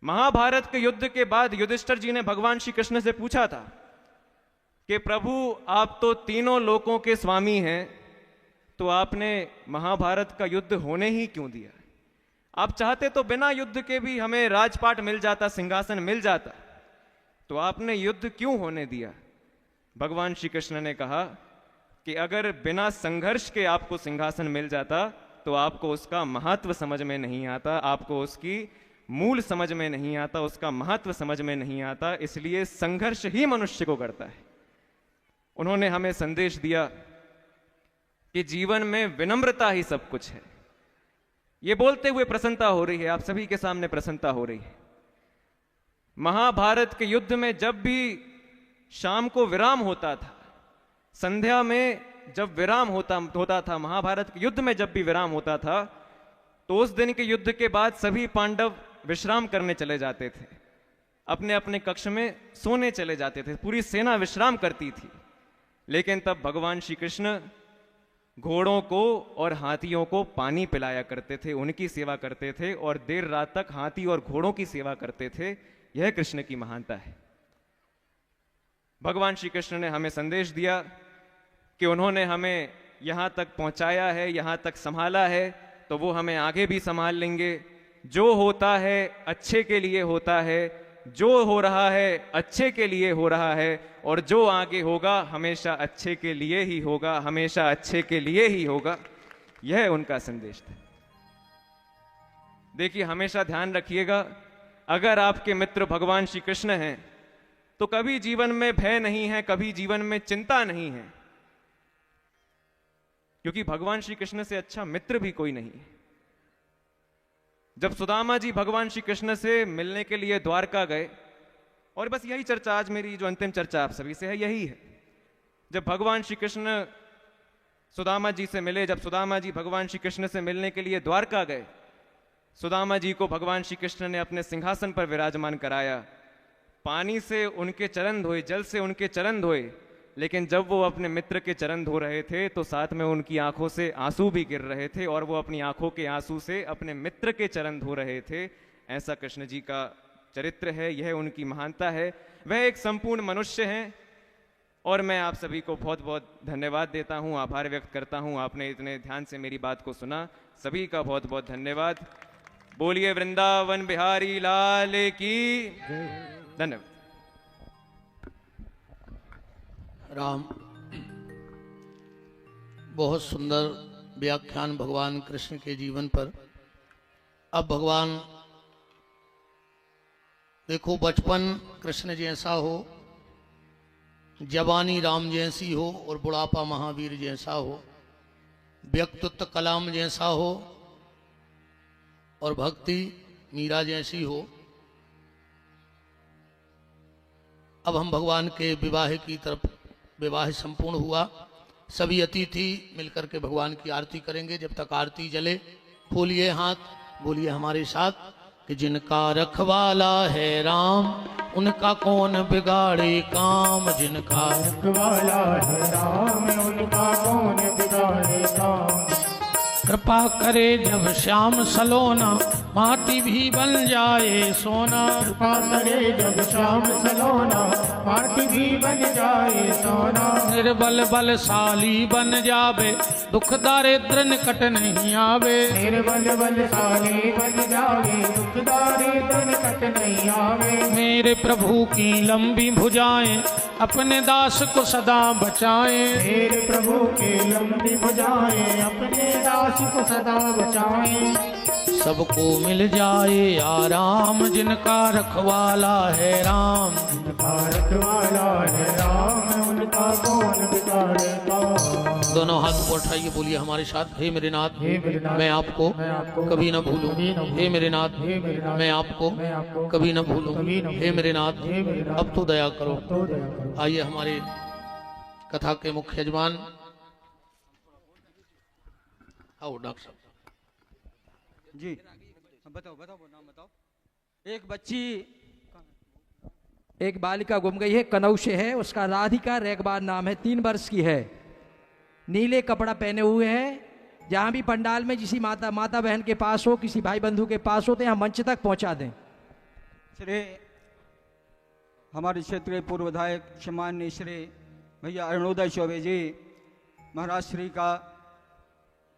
महाभारत के युद्ध के बाद युधिष्ठिर जी ने भगवान श्री कृष्ण से पूछा था कि प्रभु, आप तो तीनों लोकों के स्वामी हैं, तो आपने महाभारत का युद्ध होने ही क्यों दिया? आप चाहते तो बिना युद्ध के भी हमें राजपाट मिल जाता, सिंहासन मिल जाता, तो आपने युद्ध क्यों होने दिया? भगवान श्री कृष्ण ने कहा कि अगर बिना संघर्ष के आपको सिंहासन मिल जाता तो आपको उसका महत्व समझ में नहीं आता, आपको उसकी मूल समझ में नहीं आता, उसका महत्व समझ में नहीं आता। इसलिए संघर्ष ही मनुष्य को करता है। उन्होंने हमें संदेश दिया कि जीवन में विनम्रता ही सब कुछ है। ये बोलते हुए प्रसन्नता हो रही है, आप सभी के सामने प्रसन्नता हो रही है। महाभारत के युद्ध में जब भी शाम को विराम होता था, संध्या में जब विराम होता था, महाभारत के युद्ध में जब भी विराम होता था, तो उस दिन के युद्ध के बाद सभी पांडव विश्राम करने चले जाते थे, अपने अपने कक्ष में सोने चले जाते थे, पूरी सेना विश्राम करती थी। लेकिन तब भगवान श्री कृष्ण घोड़ों को और हाथियों को पानी पिलाया करते थे, उनकी सेवा करते थे और देर रात तक हाथी और घोड़ों की सेवा करते थे। यह कृष्ण की महानता है। भगवान श्री कृष्ण ने हमें संदेश दिया कि उन्होंने हमें यहां तक पहुंचाया है, यहां तक संभाला है, तो वो हमें आगे भी संभाल लेंगे। जो होता है अच्छे के लिए होता है, जो हो रहा है अच्छे के लिए हो रहा है, और जो आगे होगा हमेशा अच्छे के लिए ही होगा, हमेशा अच्छे के लिए ही होगा। यह उनका संदेश था। देखिए, हमेशा ध्यान रखिएगा, अगर आपके मित्र भगवान श्री कृष्ण हैं तो कभी जीवन में भय नहीं है, कभी जीवन में चिंता नहीं है, क्योंकि भगवान श्री कृष्ण से अच्छा मित्र भी कोई नहीं है। जब सुदामा जी भगवान श्री कृष्ण से मिलने के लिए द्वारका गए, और बस यही चर्चा आज मेरी जो अंतिम चर्चा आप सभी से है यही है, जब भगवान श्री कृष्ण सुदामा जी से मिले, जब सुदामा जी भगवान श्री कृष्ण से मिलने के लिए द्वारका गए, सुदामा जी को भगवान श्री कृष्ण ने अपने सिंहासन पर विराजमान कराया, पानी से उनके चरण धोए, जल से उनके चरण धोए। लेकिन जब वो अपने मित्र के चरण धो रहे थे तो साथ में उनकी आंखों से आंसू भी गिर रहे थे, और वो अपनी आंखों के आंसू से अपने मित्र के चरण धो रहे थे। ऐसा कृष्ण जी का चरित्र है, यह उनकी महानता है। वह एक संपूर्ण मनुष्य हैं, और मैं आप सभी को बहुत बहुत धन्यवाद देता हूं, आभार व्यक्त करता हूं। आपने इतने ध्यान से मेरी बात को सुना, सभी का बहुत बहुत धन्यवाद। बोलिए वृंदावन बिहारी लाल की धन्यवाद। राम, बहुत सुंदर व्याख्यान भगवान कृष्ण के जीवन पर। अब भगवान देखो, बचपन कृष्ण जैसा हो, जवानी राम जैसी हो, और बुढ़ापा महावीर जैसा हो, व्यक्तित्व कलाम जैसा हो, और भक्ति मीरा जैसी हो। अब हम भगवान के विवाह की तरफ, विवाह संपूर्ण हुआ, सभी अतिथि मिलकर के भगवान की आरती करेंगे। जब तक आरती जले खोलिए हाथ, बोलिए हमारे साथ कि जिनका रखवाला है राम, उनका कौन बिगाड़े काम। जिनका रखवाला है राम, उनका कौन बिगाड़े काम। कृपा करे जब श्याम सलोना, माटी भी बन जाए सोना। कृपा करे जब श्याम सलोना, माटी भी बन जाए सोना। निर्बल बलशाली बन जावे, दुख दारिद्र निकट नहीं आवे। निर्बल बलशाली बन जावे, दुख दारिद्र निकट नहीं आवे। मेरे प्रभु की लंबी भुजाएं, अपने दास को सदा बचाएं। मेरे प्रभु के लंबी भुजाएं, अपने दास को सदा बचाएं। सबको मिल जाए आराम, जिनका रखवाला है राम। जिनका रखवाला है राम, उनका कौन बिगाड़े काम। दोनों हाथ को उठाइए, बोलिए हमारे साथ, हे मेरे नाथ, हे मेरे नाथ, मैं आपको कभी न भूलूं। कभी न भूलूं। हे मेरे नाथ, हे मेरे नाथ, मैं आपको मैं आपको कभी न भूलूं। कभी न हे मेरे नाथ, हे मेरे नाथ, अब तो दया करो। तो दया करो। आइए हमारे कथा के मुख्य यजमान, आओ डॉक्टर साहब। जी बताओ बताओ नाम बताओ। एक बच्ची, एक बालिका गुम गई है, कनऊ से है, उसका राधिका रेगबार नाम है, 3 वर्ष की है, नीले कपड़ा पहने हुए है। जहाँ भी पंडाल में किसी माता बहन के पास हो, किसी भाई बंधु के पास हो, तो यहाँ मंच तक पहुँचा दें। श्री हमारे क्षेत्र के पूर्व विधायक सम्माननीय श्री भैया अरुणोदय चौबे जी महाराज श्री का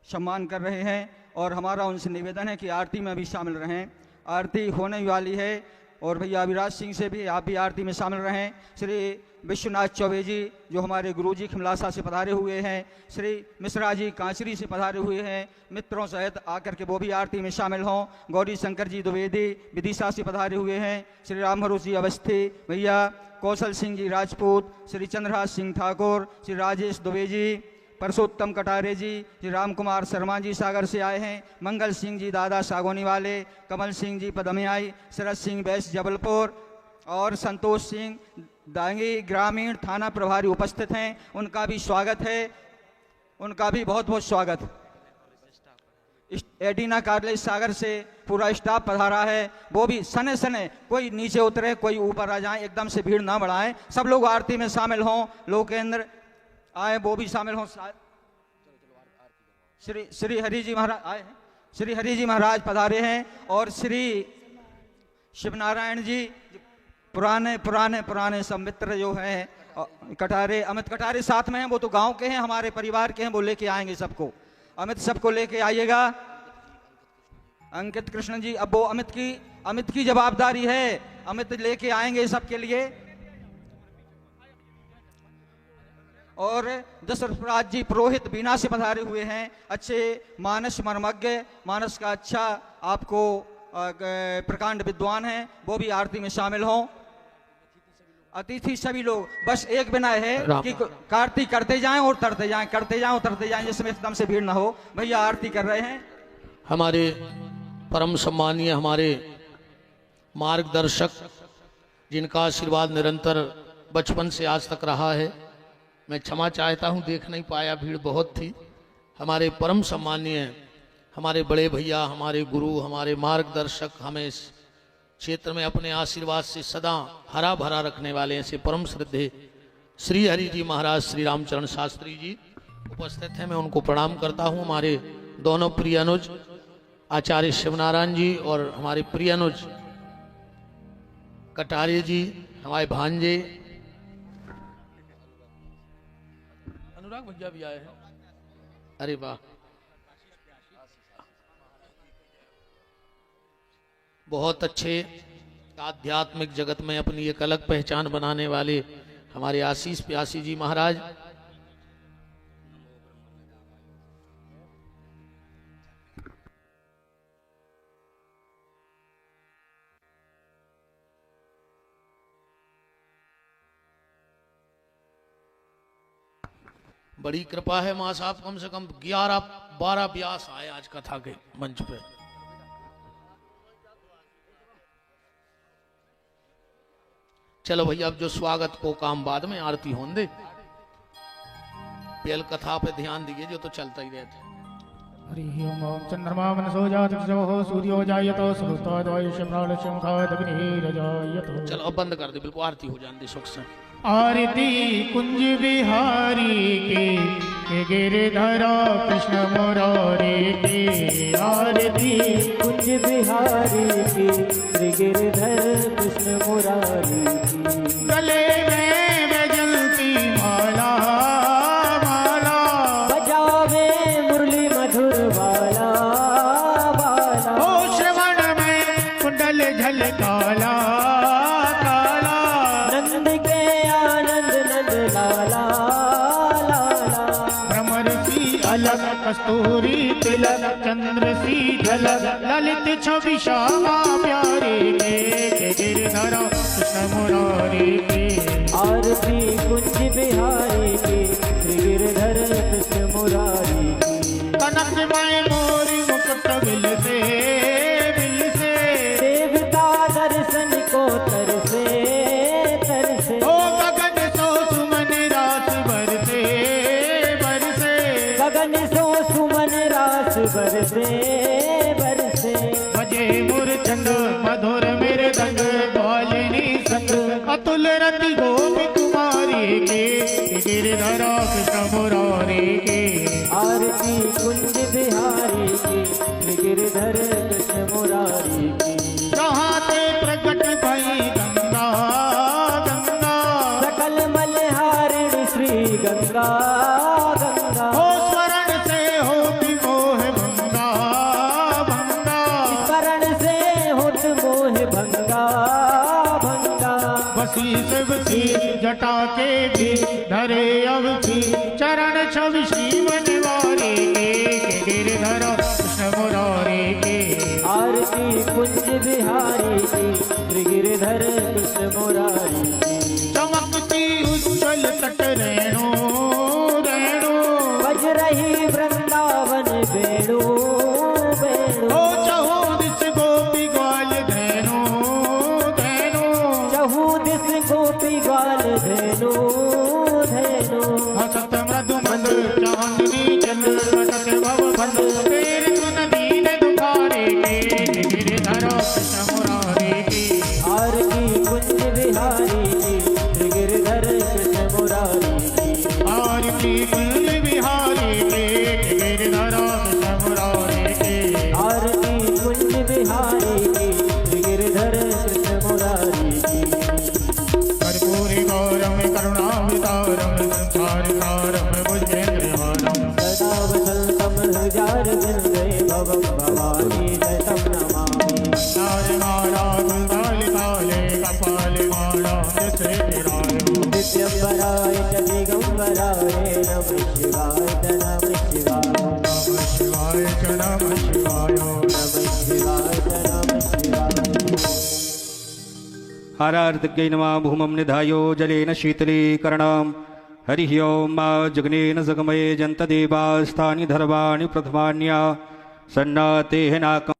सम्मान कर रहे हैं और हमारा उनसे निवेदन है कि आरती में भी शामिल रहें। आरती होने वाली है और भैया अभिराज सिंह से भी आप भी आरती में शामिल रहें। श्री विश्वनाथ चौबे जी जो हमारे गुरुजी खिमलासा से पधारे हुए हैं, श्री मिश्रा जी कांचरी से पधारे हुए हैं, मित्रों सहित आकर के वो भी आरती में शामिल हों। गौरी शंकर जी द्विवेदी विदिशा से पधारे हुए हैं, श्री राम भरोस जी अवस्थी भैया, कौशल सिंह जी राजपूत, श्री चंद्रहास सिंह ठाकुर, श्री राजेश दुबे जी, परसोत्तम कटारे जी, श्री राम कुमार शर्मा जी सागर से आए हैं, मंगल सिंह जी दादा सागोनी वाले, कमल सिंह जी पदमियाई, शरद सिंह बैस जबलपुर और संतोष सिंह दांगी ग्रामीण थाना प्रभारी उपस्थित हैं। उनका भी स्वागत है, उनका भी बहुत बहुत स्वागत। एडीना कार्यालय सागर से पूरा स्टाफ पधारा है, वो भी सने सने, कोई नीचे उतरे कोई ऊपर आ जाए, एकदम से भीड़ ना बढ़ाएं, सब लोग आरती में शामिल हों, लोकेंद्र आए वो भी शामिल हों। श्री हरि जी महाराज आए हैं, श्री हरि जी महाराज पधारे हैं और श्री शिवनारायण जी पुराने पुराने पुराने सब मित्र जो हैं कटारे, अमित कटारे साथ में हैं, वो तो गांव के हैं, हमारे परिवार के हैं, वो लेके आएंगे सबको। अमित सबको लेके आइएगा। अंकित कृष्ण जी, अब वो अमित की जवाबदारी है, अमित लेके आएंगे सबके लिए। और दशरथ जी पुरोहित बीना से पधारे हुए हैं, अच्छे मानस मर्मज्ञ, मानस का अच्छा आपको प्रकांड विद्वान हैं, वो भी आरती में शामिल हों। अतिथि सभी लोग, बस एक विनय है कि आरती करते जाएं और उतरते जाएं, करते जाएं उतरते जाएं, जिसमें एकदम से भीड़ ना हो। भैया आरती कर रहे हैं। हमारे परम सम्मानीय हमारे मार्गदर्शक, जिनका आशीर्वाद निरंतर बचपन से आज तक रहा है, मैं क्षमा चाहता हूं, देख नहीं पाया, भीड़ बहुत थी। हमारे परम सम्मानीय हमारे बड़े भैया, हमारे गुरु, हमारे मार्गदर्शक, हमें इस क्षेत्र में अपने आशीर्वाद से सदा हरा भरा रखने वाले ऐसे परम श्रद्धे श्री हरि जी महाराज श्री रामचरण शास्त्री जी उपस्थित हैं, मैं उनको प्रणाम करता हूं। हमारे दोनों प्रिय अनुज आचार्य शिवनारायण जी और हमारे प्रिय अनुज कटारे जी, हमारे भांजे अनुराग भैया भी आए हैं। अरे वाह, बहुत अच्छे आध्यात्मिक जगत में अपनी एक अलग पहचान बनाने वाले हमारे आशीष प्यासी जी महाराज, बड़ी कृपा है मां साहब, कम से कम 11-12 व्यास आए आज कथा के मंच पे। चलो भैया अब जो स्वागत को काम बाद में आरती होने दे, पहल कथा पे ध्यान दीजिए जो तो चलता ही रहता है। हरि ओम चंद्रमा मनसो जातो सूर्यो जायतो सुतोदयश प्राणशं खादग्निरजायतो। चलो अब बंद कर दे, बिल्कुल आरती हो जाने दे सुख से। आरती कुंज बिहारी के गिरधरा कृष्ण मुरारी के। आरती कुंज बिहारी की श्री गिरधर कृष्ण मुरारी की। गले में बजंती माला माला, बजावे मुरली मधुर बाला बाला। ओ श्रवण में कुंडल झलकाला काला। नंद के आनंद नंद लाला लाला। भ्रमर सी अलग कस्तूरी तिलक, चंद्र सी झलक ललित छवि श्यामा प्यारे के गिरधरा कृष्ण मुरारी के। आरती कुंज बिहारी की श्री गिरधर कृष्ण मुरारी की। कनकमय मोर मुकुट बिल से देवता दर्शन को तरसे तरसे। ओ गगन सो सुमन रास बरसे बरसे। गगन सो सुमन रास बरसे बरसे। बजे मूर्छंद मधुर मेरे दंग ग्वालिनी संग, अतुल रति गोपी कुमारी के गिरधरा कृष्ण मुरारी के। आरती कुंज बिहारी की श्री गिरधर कृष्ण मुरारी की। जहाँ ते प्रकट भई गंगा गंगा, सकल मलहारिणी श्री गंगा गंगा। हो स्वरण से होती मोह भंगा भंगा। स्मरण से होत मोह भंगा भंगा। बसी शिवसी जटा के भी धरे अवधि, चरण छवि श्रीमन वाले के गिरधरा कृष्ण मुरारी के। आरती कुंज बिहारी की श्री गिरधर कृष्ण मुरारी की। चमकती उज्जवल तट रेणु रेणु, बज रही वृंदावन बेणु बेणु। ओ चहु दिस गोपी ग्वाल धेनु धेनु। चहु दिस गोपी ग्वाल धेनु धेनु। हसत मृदु मंद चांदनी चंद्र घटत भव भंड, तेरे सुन दीन दुखारे के गिरधरा कृष्ण मुरारी के। आरती कुंज बिहारी की श्री गिरधर कृष्ण मुरारी की। आरती कुंज बिहारी के गिरधरा कृष्ण मुरारी के। आरती कुंज बिहारी की श्री गिरधर कृष्ण मुरारी की। कर्पूरी गौरम करुणावतारम संसार सारम भुजगेन्द्रहारम। सदा वसंतम हृदय हृदय भवं भवानी जयतं नमामि। नारे माला गुलदाल काले कपाल माला जैसे निरायो। दिव्यंबराय च दिगंबराय नमः शिवाय च नमः शिवाय। नमः शिवाय च नमः शिवाय। नमः शिवाय च नमः शिवाय। हारार्धज्ञै नमः भूमं निधायो जलेन शीतलीकरणम्। हरिः ओं मा जग्नेन जगमये जन्तदेवास्तानि धर्वाणि प्रथमान्या सन्नातेः नाकम्।